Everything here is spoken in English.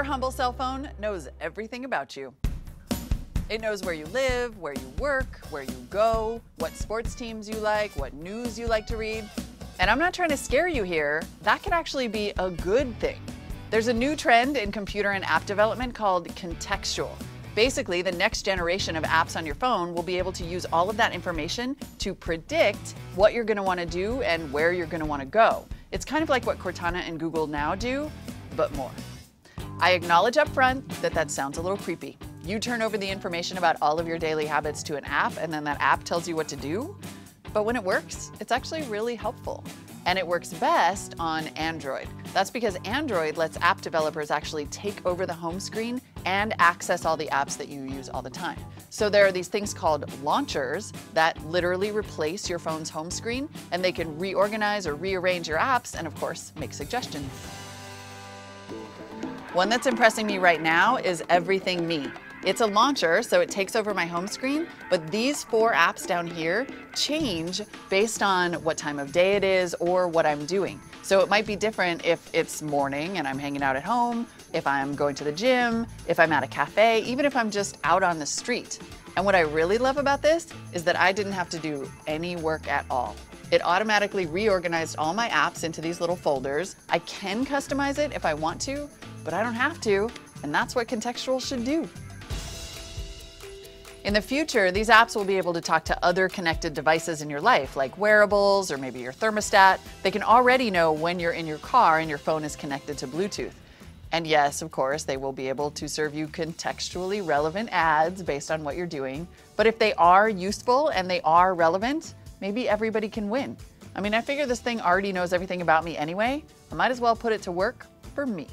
Your humble cell phone knows everything about you. It knows where you live, where you work, where you go, what sports teams you like, what news you like to read. And I'm not trying to scare you here. That can actually be a good thing. There's a new trend in computer and app development called contextual. Basically, the next generation of apps on your phone will be able to use all of that information to predict what you're going to want to do and where you're going to want to go. It's kind of like what Cortana and Google Now do, but more. I acknowledge up front that that sounds a little creepy. You turn over the information about all of your daily habits to an app, and then that app tells you what to do. But when it works, it's actually really helpful. And it works best on Android. That's because Android lets app developers actually take over the home screen and access all the apps that you use all the time. So there are these things called launchers that literally replace your phone's home screen, and they can reorganize or rearrange your apps and, of course, make suggestions. One that's impressing me right now is Everything Me. It's a launcher, so it takes over my home screen, but these 4 apps down here change based on what time of day it is or what I'm doing. So it might be different if it's morning and I'm hanging out at home, if I'm going to the gym, if I'm at a cafe, even if I'm just out on the street. And what I really love about this is that I didn't have to do any work at all. It automatically reorganized all my apps into these little folders. I can customize it if I want to, but I don't have to, and that's what contextual should do. In the future, these apps will be able to talk to other connected devices in your life, like wearables or maybe your thermostat. They can already know when you're in your car and your phone is connected to Bluetooth. And yes, of course, they will be able to serve you contextually relevant ads based on what you're doing. But if they are useful and they are relevant, maybe everybody can win. I mean, I figure this thing already knows everything about me anyway. I might as well put it to work for me.